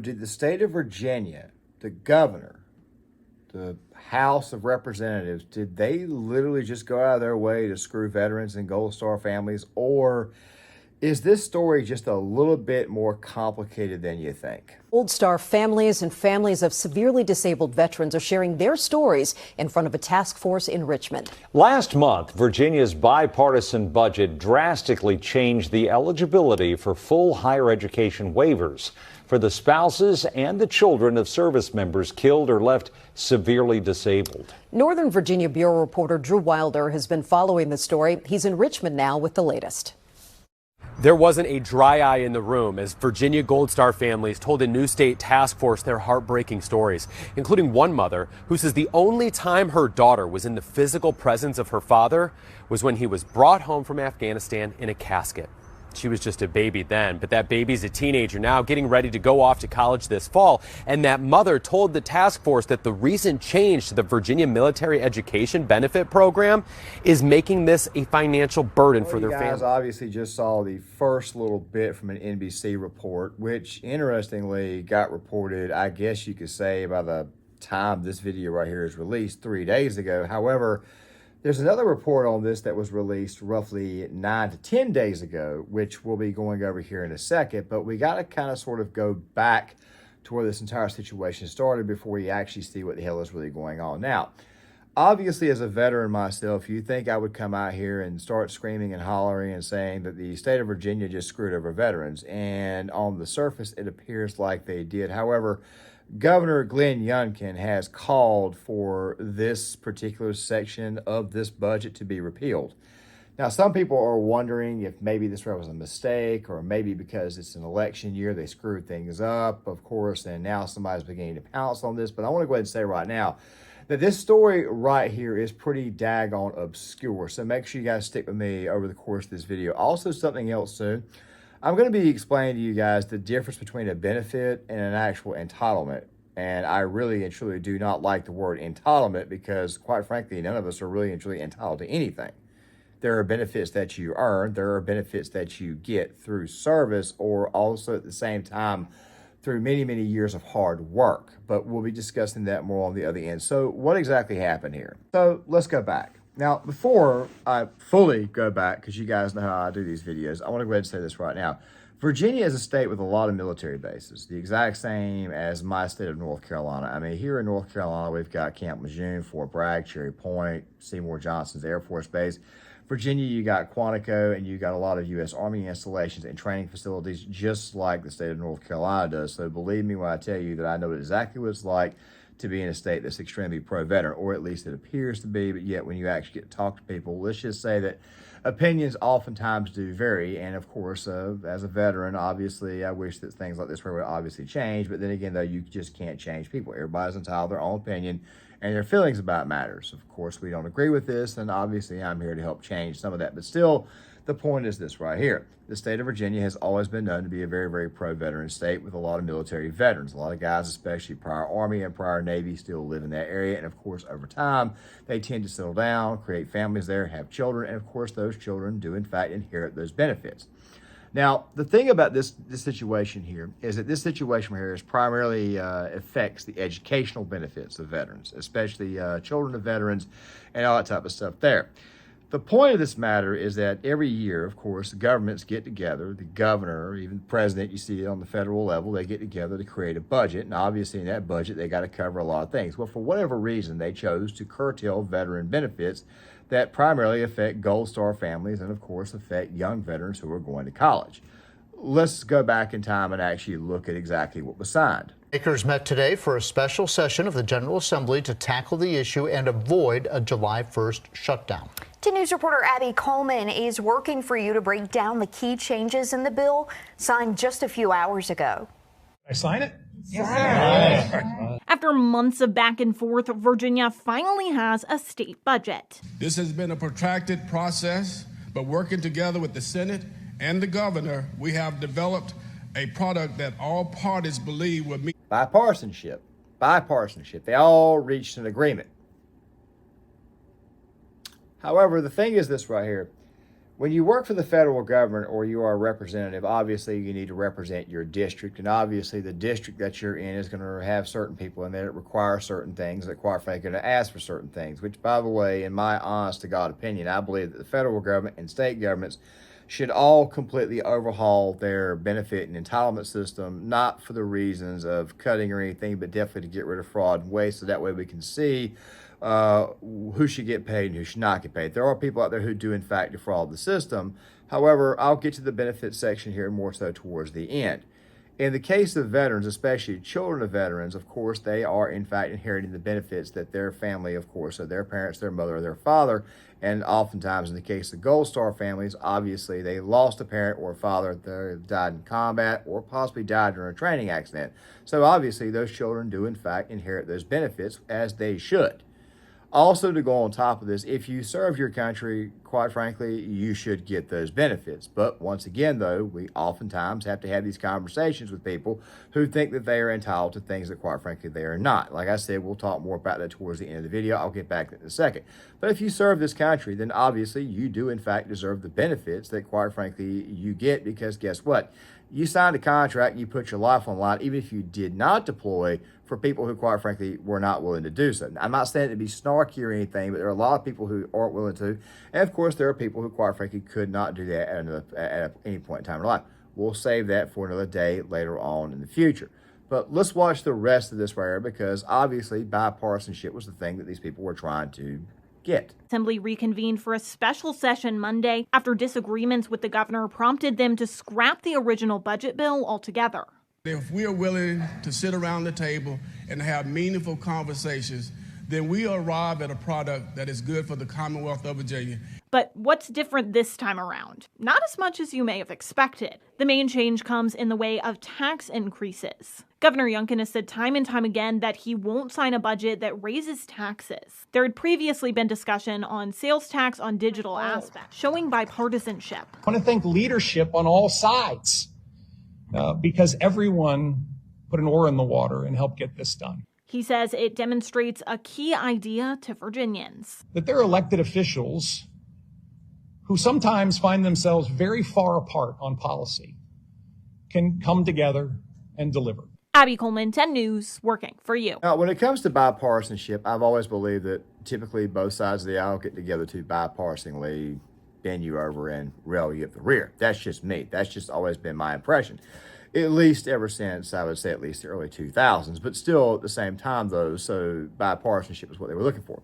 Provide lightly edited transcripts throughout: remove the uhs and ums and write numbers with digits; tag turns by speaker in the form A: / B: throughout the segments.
A: did the state of Virginia, the governor, the House of Representatives, did they literally just go out of their way to screw veterans and Gold Star families? Or is this story just a little bit more complicated than you think?
B: Gold Star families and families of severely disabled veterans are sharing their stories in front of a task force in Richmond.
C: Last month, Virginia's bipartisan budget drastically changed the eligibility for full higher education waivers for the spouses and the children of service members killed or left severely disabled.
B: Northern Virginia Bureau reporter Drew Wilder has been following the story. He's in Richmond now with the latest.
D: There wasn't a dry eye in the room as Virginia Gold Star families told a New State task force their heartbreaking stories, including one mother who says the only time her daughter was in the physical presence of her father was when he was brought home from Afghanistan in a casket. She was just a baby then, but that baby's a teenager now, getting ready to go off to college this fall. And that mother told the task force that the recent change to the Virginia Military Education Benefit Program is making this a financial burden for their
A: family. You guys
D: family.
A: obviously just saw the first little bit from an NBC report, which interestingly got reported, I guess you could say, by the time this video right here is released 3 days ago. However, there's another report on this that was released roughly 9 to 10 days ago, which we'll be going over here in a second. But we got to kind of sort of go back to where this entire situation started before you actually see what the hell is really going on. Now, obviously, as a veteran myself, you think I would come out here and start screaming and hollering and saying that the state of Virginia just screwed over veterans. And on the surface, it appears like they did. However, Governor Glenn Youngkin has called for this particular section of this budget to be repealed. Now, some people are wondering if maybe this was a mistake or maybe because it's an election year, they screwed things up, of course, and now somebody's beginning to pounce on this. But I want to go ahead and say right now that this story right here is pretty daggone obscure. So make sure you guys stick with me over the course of this video. Also, something else soon. I'm going to be explaining to you guys the difference between a benefit and an actual entitlement. And I really and truly do not like the word entitlement because, quite frankly, none of us are really and truly entitled to anything. There are benefits that you earn. There are benefits that you get through service or also at the same time through many, many years of hard work. But we'll be discussing that more on the other end. So what exactly happened here? So let's go back. Now, before I fully go back, because you guys know how I do these videos, I want to go ahead and say this right now. Virginia is a state with a lot of military bases, the exact same as my state of North Carolina. I mean, here in North Carolina, we've got Camp Lejeune, Fort Bragg, Cherry Point, Seymour Johnson's Air Force Base. Virginia, you got Quantico, and you got a lot of U.S. Army installations and training facilities, just like the state of North Carolina does. So believe me when I tell you that I know exactly what it's like to be in a state that's extremely pro-veteran, or at least it appears to be, but yet when you actually get to talk to people, let's just say that opinions oftentimes do vary. And of course, as a veteran, obviously, I wish that things like this would obviously change, but then again, though, you just can't change people. Everybody's entitled to their own opinion and their feelings about matters. Of course, we don't agree with this, and obviously I'm here to help change some of that, but still, the point is this right here. The state of Virginia has always been known to be a very, very pro-veteran state with a lot of military veterans. A lot of guys, especially prior Army and prior Navy, still live in that area. And of course, over time, they tend to settle down, create families there, have children. And of course, those children do in fact inherit those benefits. Now, the thing about this situation here is that this situation here is primarily affects the educational benefits of veterans, especially children of veterans and all that type of stuff there. The point of this matter is that every year, of course, the governments get together, the governor, even the president, you see it on the federal level, they get together to create a budget. And obviously in that budget, they got to cover a lot of things. Well, for whatever reason, they chose to curtail veteran benefits that primarily affect Gold Star families and, of course, affect young veterans who are going to college. Let's go back in time and actually look at exactly what was signed.
E: Lawmakers met today for a special session of the General Assembly to tackle the issue and avoid a July 1st shutdown.
F: 10 News reporter Abby Coleman is working for you to break down the key changes in the bill signed just a few hours ago.
G: I sign it?
H: Yes. After months of back and forth, Virginia finally has a state budget.
I: This has been a protracted process, but working together with the Senate and the governor, we have developed a product that all parties believe will meet.
A: Bipartisanship. They all reached an agreement. However, the thing is this right here. When you work for the federal government or you are a representative, obviously you need to represent your district. And obviously the district that you're in is going to have certain people in there that require certain things, that quite frankly are going to ask for certain things, which, by the way, in my honest to God opinion, I believe that the federal government and state governments should all completely overhaul their benefit and entitlement system, not for the reasons of cutting or anything, but definitely to get rid of fraud and waste, so that way we can see who should get paid and who should not get paid. There are people out there who do in fact defraud the system. However, I'll get to the benefits section here more so towards the end. In the case of veterans, especially children of veterans, of course, they are in fact inheriting the benefits that their family, of course, so their parents, their mother, or their father, and oftentimes in the case of Gold Star families, obviously they lost a parent or a father that died in combat or possibly died during a training accident. So obviously those children do in fact inherit those benefits, as they should. Also, to go on top of this, if you serve your country, quite frankly, you should get those benefits. But once again, though, we oftentimes have to have these conversations with people who think that they are entitled to things that, quite frankly, they are not. Like I said, we'll talk more about that towards the end of the video. I'll get back to it in a second. But if you serve this country, then obviously you do, in fact, deserve the benefits that, quite frankly, you get, because guess what? You signed a contract and you put your life on the line, even if you did not deploy, for people who, quite frankly, were not willing to do so. I'm not saying it to be snarky or anything, but there are a lot of people who aren't willing to. And of course, there are people who, quite frankly, could not do that at any point in time in their life. We'll save that for another day later on in the future. But let's watch the rest of this right here, because obviously bipartisanship was the thing that these people were trying to get.
H: Assembly reconvened for a special session Monday after disagreements with the governor prompted them to scrap the original budget bill altogether.
I: If we are willing to sit around the table and have meaningful conversations, then we arrive at a product that is good for the Commonwealth of Virginia.
H: But what's different this time around? Not as much as you may have expected. The main change comes in the way of tax increases. Governor Youngkin has said time and time again that he won't sign a budget that raises taxes. There had previously been discussion on sales tax on digital aspects, showing bipartisanship.
G: I want to thank leadership on all sides because everyone put an oar in the water and helped get this done.
H: He says it demonstrates a key idea to Virginians.
G: That they're elected officials who sometimes find themselves very far apart on policy can come together and deliver.
H: Abby Coleman, 10 News, working for you.
A: Now, when it comes to bipartisanship, I've always believed that typically both sides of the aisle get together to bipartisanly bend you over and rail you at the rear. That's just me. That's just always been my impression. At least ever since, I would say, at least the early 2000s. But still, at the same time, though, so bipartisanship is what they were looking for.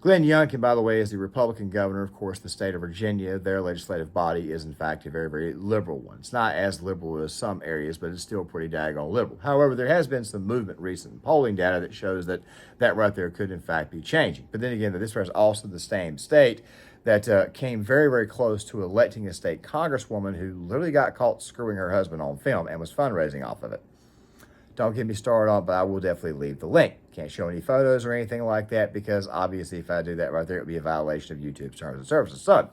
A: Glenn Youngkin, by the way, is the Republican governor, of course, the state of Virginia. Their legislative body is, in fact, a very, very liberal one. It's not as liberal as some areas, but it's still pretty daggone liberal. However, there has been some movement, recent polling data that shows that that right there could, in fact, be changing. But then again, this was also the same state that came very, very close to electing a state congresswoman who literally got caught screwing her husband on film and was fundraising off of it. Don't get me started on, but I will definitely leave the link. Can't show any photos or anything like that, because obviously if I do that right there, it would be a violation of YouTube's terms and services. So,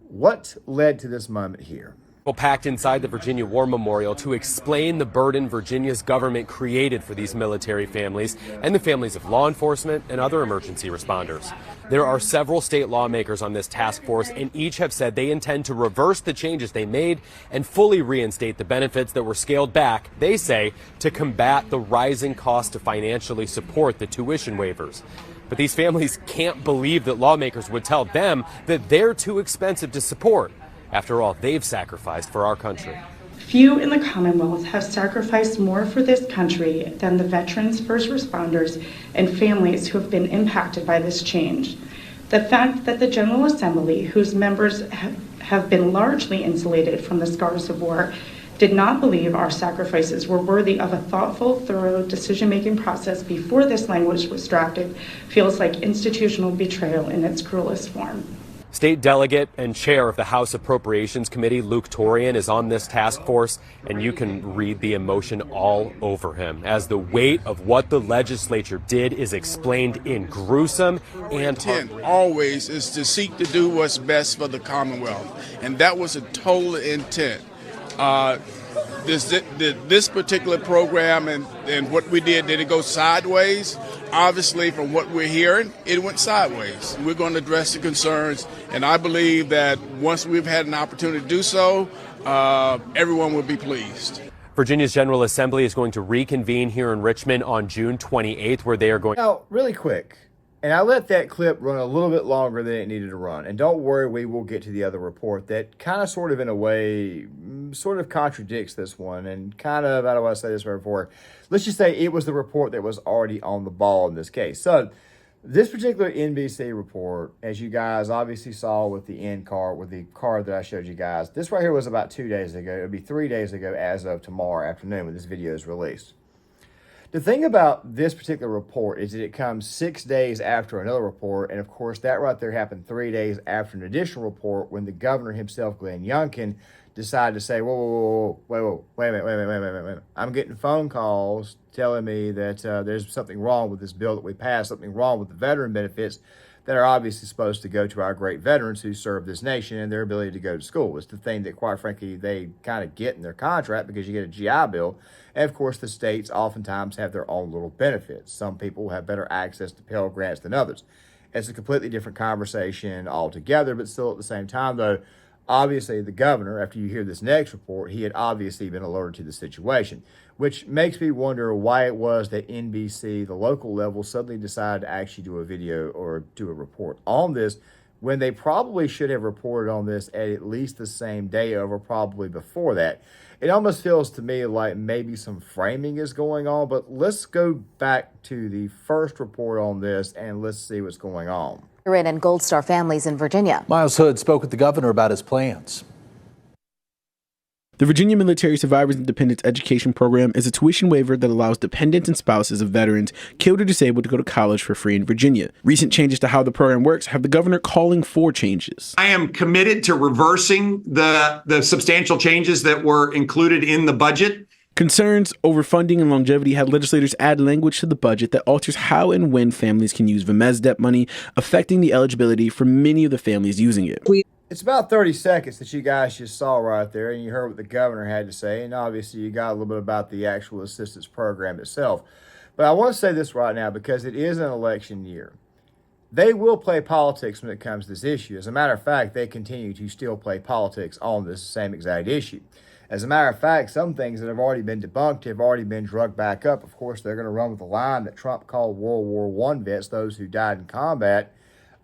A: what led to this moment here?
D: People packed inside the Virginia War Memorial to explain the burden Virginia's government created for these military families and the families of law enforcement and other emergency responders. There are several state lawmakers on this task force, and each have said they intend to reverse the changes they made and fully reinstate the benefits that were scaled back, they say, to combat the rising cost to financially support the tuition waivers. But these families can't believe that lawmakers would tell them that they're too expensive to support. After all, they've sacrificed for our country.
J: Few in the Commonwealth have sacrificed more for this country than the veterans, first responders, and families who have been impacted by this change. The fact that the General Assembly, whose members have been largely insulated from the scars of war, did not believe our sacrifices were worthy of a thoughtful, thorough decision-making process before this language was drafted feels like institutional betrayal in its cruelest form.
D: State Delegate and Chair of the House Appropriations Committee, Luke Torian, is on this task force, and you can read the emotion all over him as the weight of what the legislature did is explained in gruesome and
I: intent always is to seek to do what's best for the Commonwealth, and that was a total intent. This particular program and what we did it go sideways? Obviously, from what we're hearing, it went sideways. We're going to address the concerns, and I believe that once we've had an opportunity to do so, everyone will be pleased.
D: Virginia's General Assembly is going to reconvene here in Richmond on June 28th, where they are going.
A: Now, really quick, and I let that clip run a little bit longer than it needed to run. And don't worry, we will get to the other report that kind of sort of in a way sort of contradicts this one and kind of, I don't want to say this right before. Let's just say it was the report that was already on the ball in this case. So this particular NBC report, as you guys obviously saw with the end card, with the card that I showed you guys, this right here was about 2 days ago. It would be 3 days ago as of tomorrow afternoon when this video is released. The thing about this particular report is that it comes 6 days after another report, and of course that right there happened 3 days after an additional report when the governor himself, Glenn Youngkin, decided to say, wait a minute. I'm getting phone calls telling me that there's something wrong with this bill that we passed, something wrong with the veteran benefits that are obviously supposed to go to our great veterans who serve this nation and their ability to go to school. It's the thing that, quite frankly, they kind of get in their contract because you get a GI Bill. And, of course, the states oftentimes have their own little benefits. Some people have better access to Pell Grants than others. It's a completely different conversation altogether, but still at the same time, though, obviously the governor, after you hear this next report, he had obviously been alerted to the situation, which makes me wonder why it was that NBC, the local level, suddenly decided to actually do a video or do a report on this when they probably should have reported on this at least the same day or probably before that. It almost feels to me like maybe some framing is going on, but let's go back to the first report on this and let's see what's going on.
K: And Gold Star families in Virginia.
L: Miles Hood spoke with the governor about his plans.
M: The Virginia Military Survivors and Dependents Education Program is a tuition waiver that allows dependents and spouses of veterans killed or disabled to go to college for free in Virginia. Recent changes to how the program works have the governor calling for changes.
N: I am committed to reversing the substantial changes that were included in the budget.
M: Concerns over funding and longevity had legislators add language to the budget that alters how and when families can use VMS money, affecting the eligibility for many of the families using it.
A: It's about 30 seconds that you guys just saw right there, and you heard what the governor had to say, and obviously you got a little bit about the actual assistance program itself. But I want to say this right now because it is an election year. They will play politics when it comes to this issue. As a matter of fact, they continue to still play politics on this same exact issue. As a matter of fact, some things that have already been debunked have already been drugged back up. Of course, they're going to run with the line that Trump called World War I vets, those who died in combat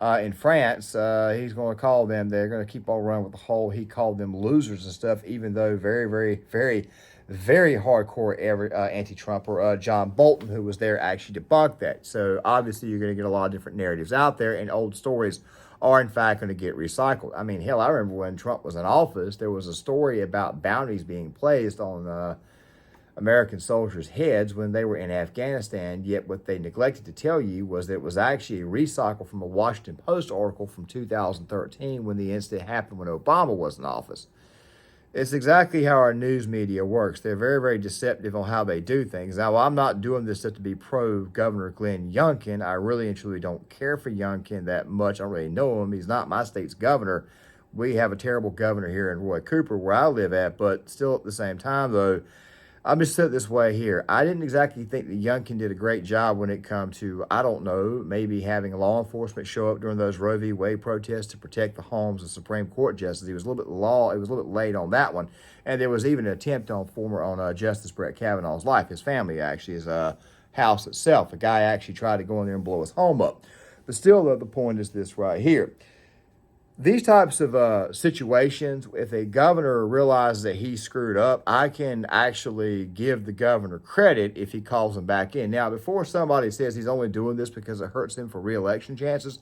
A: in France. He's going to call them, they're going to keep on running with the whole, he called them losers and stuff, even though very hardcore anti-Trumper John Bolton, who was there, actually debunked that. So obviously you're going to get a lot of different narratives out there, and old stories are in fact going to get recycled. I mean, hell, I remember when Trump was in office, there was a story about bounties being placed on American soldiers' heads when they were in Afghanistan, yet what they neglected to tell you was that it was actually a recycle from a Washington Post article from 2013 when the incident happened when Obama was in office. It's exactly how our news media works. They're very deceptive on how they do things. Now, I'm not doing this just to be pro-Governor Glenn Youngkin. I really and truly don't care for Youngkin that much. I don't really know him. He's not my state's governor. We have a terrible governor here in Roy Cooper where I live at, but still at the same time, though, I'm just set this way here. I didn't exactly think that Youngkin did a great job when it come to, I don't know, maybe having law enforcement show up during those Roe v. Wade protests to protect the homes of Supreme Court justices. He was a little bit late on that one. And there was even an attempt on Justice Brett Kavanaugh's life, his family actually, his house itself. A guy actually tried to go in there and blow his home up. But still, though, the point is this right here. These types of situations, if a governor realizes that he screwed up, I can actually give the governor credit if he calls him back in. Now, before somebody says he's only doing this because it hurts him for re-election chances,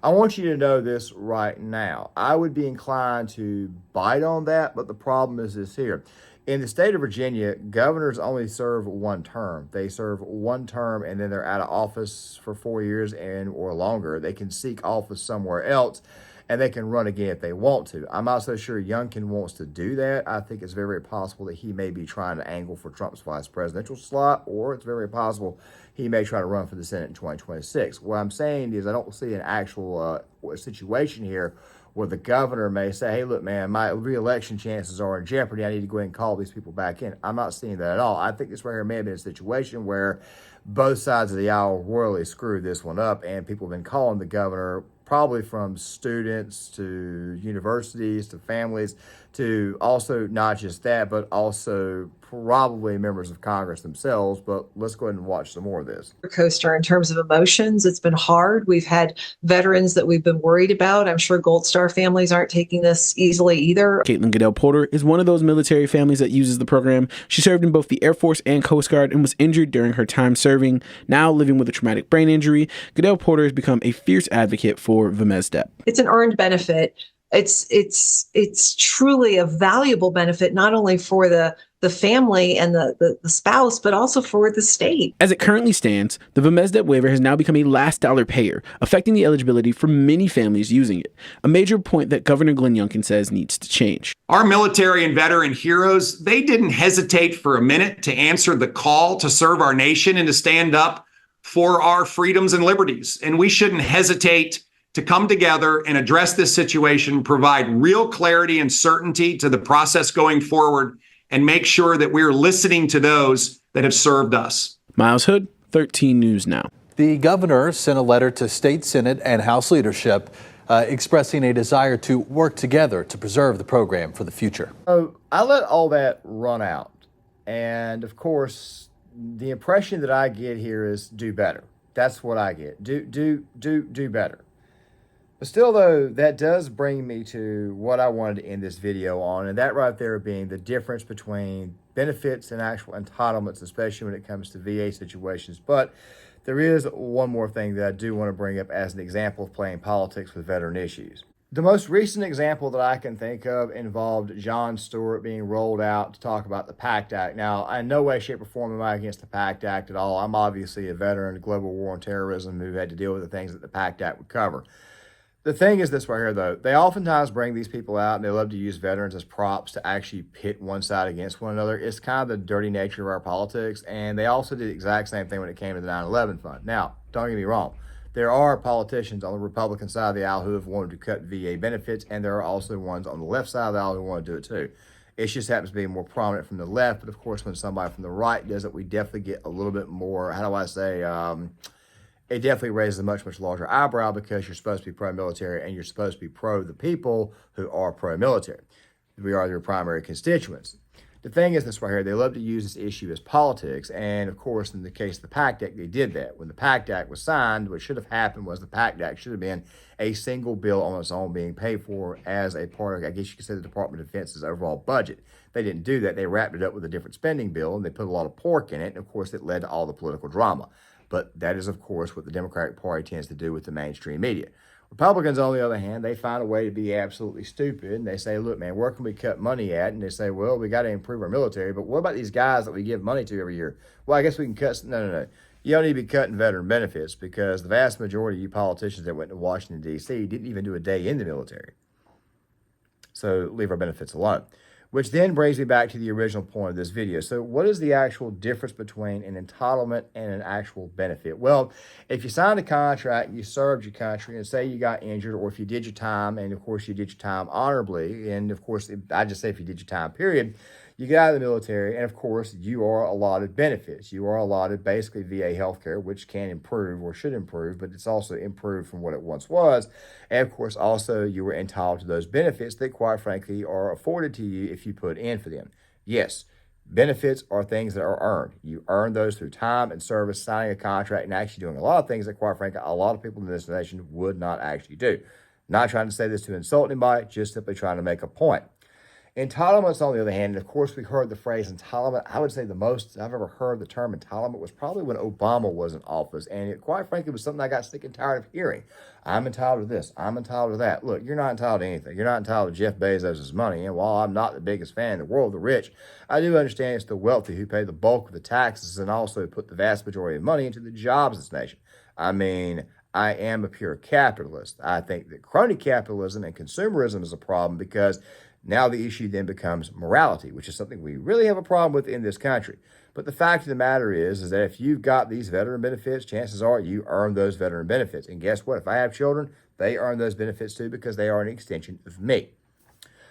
A: I want you to know this right now. I would be inclined to bite on that, but the problem is this here. In the state of Virginia, governors only serve one term. They serve one term and then they're out of office for 4 years or longer. They can seek office somewhere else, and they can run again if they want to. I'm not so sure Youngkin wants to do that. I think it's very possible that he may be trying to angle for Trump's vice presidential slot, or it's very possible he may try to run for the Senate in 2026. What I'm saying is I don't see an actual situation here where the governor may say, hey, look, man, my re-election chances are in jeopardy. I need to go ahead and call these people back in. I'm not seeing that at all. I think this right here may have been a situation where both sides of the aisle royally screwed this one up, and people have been calling the governor, probably from students to universities to families, to also not just that, but also probably members of Congress themselves. But let's go ahead and watch some more of this.
O: Coaster in terms of emotions. It's been hard. We've had veterans that we've been worried about. I'm sure Gold Star families aren't taking this easily either.
M: Caitlin Goodell Porter is one of those military families that uses the program. She served in both the Air Force and Coast Guard and was injured during her time serving. Now living with a traumatic brain injury, Goodell Porter has become a fierce advocate for VMSDEP.
O: It's an earned benefit. It's truly a valuable benefit, not only for the family and the spouse, but also for the state.
M: As it currently stands, the VMSDEP waiver has now become a last dollar payer, affecting the eligibility for many families using it, a major point that Governor Glenn Youngkin says needs to change.
N: Our military and veteran heroes, they didn't hesitate for a minute to answer the call to serve our nation and to stand up for our freedoms and liberties. And we shouldn't hesitate to come together and address this situation, provide real clarity and certainty to the process going forward, and make sure that we're listening to those that have served us.
M: Miles Hood, 13 News Now.
L: The governor sent a letter to state Senate and House leadership expressing a desire to work together to preserve the program for the future.
A: So I let all that run out. And of course, the impression that I get here is do better. That's what I get. Do better. But still, though, that does bring me to what I wanted to end this video on, and that right there being the difference between benefits and actual entitlements, especially when it comes to VA situations. But there is one more thing that I do want to bring up as an example of playing politics with veteran issues. The most recent example that I can think of involved Jon Stewart being rolled out to talk about the PACT Act. Now, in no way, shape, or form am I against the PACT Act at all. I'm obviously a veteran of global war on terrorism who had to deal with the things that the PACT Act would cover. The thing is this right here, though. They oftentimes bring these people out and they love to use veterans as props to actually pit one side against one another. It's kind of the dirty nature of our politics. And they also did the exact same thing when it came to the 9/11 fund. Now, don't get me wrong. There are politicians on the Republican side of the aisle who have wanted to cut VA benefits, and there are also ones on the left side of the aisle who want to do it too. It just happens to be more prominent from the left. But of course, when somebody from the right does it, we definitely get a little bit more, how do I say, it definitely raises a much, much larger eyebrow because you're supposed to be pro-military and you're supposed to be pro the people who are pro-military. We are their primary constituents. The thing is this right here, they love to use this issue as politics. And of course, in the case of the PACT Act, they did that. When the PACT Act was signed, what should have happened was the PACT Act should have been a single bill on its own being paid for as a part of, I guess you could say, the Department of Defense's overall budget. They didn't do that. They wrapped it up with a different spending bill and they put a lot of pork in it. And of course, it led to all the political drama. But that is, of course, what the Democratic Party tends to do with the mainstream media. Republicans, on the other hand, they find a way to be absolutely stupid. And they say, look, man, where can we cut money at? And they say, well, we got to improve our military. But what about these guys that we give money to every year? Well, I guess we can cut. No. You don't need to be cutting veteran benefits because the vast majority of you politicians that went to Washington, D.C. didn't even do a day in the military. So leave our benefits alone. Which then brings me back to the original point of this video. So what is the actual difference between an entitlement and an actual benefit? Well, if you signed a contract, you served your country, and say you got injured, or if you did your time, and of course you did your time honorably, and of course, I just say if you did your time, period, you get out of the military, and of course, you are allotted benefits. You are allotted basically VA healthcare, which can improve or should improve, but it's also improved from what it once was. And of course, also, you were entitled to those benefits that, quite frankly, are afforded to you if you put in for them. Yes, benefits are things that are earned. You earn those through time and service, signing a contract, and actually doing a lot of things that, quite frankly, a lot of people in this nation would not actually do. Not trying to say this to insult anybody, just simply trying to make a point. Entitlements, on the other hand, and of course we heard the phrase entitlement. I would say the most I've ever heard the term entitlement was probably when Obama was in office, and it quite frankly was something I got sick and tired of hearing. I'm entitled to this, I'm entitled to that. Look, you're not entitled to anything. You're not entitled to Jeff Bezos' money, and while I'm not the biggest fan in the world of the rich, I do understand it's the wealthy who pay the bulk of the taxes and also put the vast majority of money into the jobs of this nation. I mean, I am a pure capitalist. I think that crony capitalism and consumerism is a problem because now the issue then becomes morality, which is something we really have a problem with in this country. But the fact of the matter is that if you've got these veteran benefits, chances are you earn those veteran benefits. And guess what? If I have children, they earn those benefits too because they are an extension of me.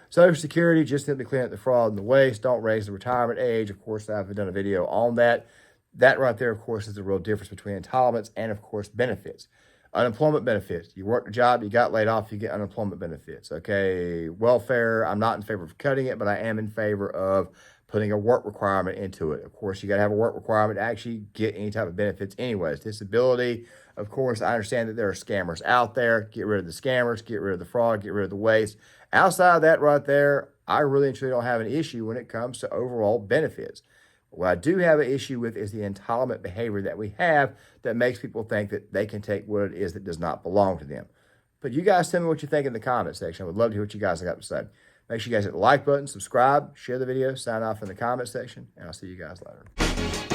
A: Social Security, just simply clean up the fraud and the waste. Don't raise the retirement age. Of course, I've done a video on that. That right there, of course, is the real difference between entitlements and, of course, benefits. Unemployment benefits. You worked a job, you got laid off, you get unemployment benefits. Okay, welfare, I'm not in favor of cutting it, but I am in favor of putting a work requirement into it. Of course, you got to have a work requirement to actually get any type of benefits anyways. Disability, of course, I understand that there are scammers out there. Get rid of the scammers, get rid of the fraud, get rid of the waste. Outside of that right there, I really and truly don't have an issue when it comes to overall benefits. What I do have an issue with is the entitlement behavior that we have that makes people think that they can take what it is that does not belong to them. But you guys tell me what you think in the comment section. I would love to hear what you guys have to say. Make sure you guys hit the like button, subscribe, share the video, sign off in the comment section, and I'll see you guys later.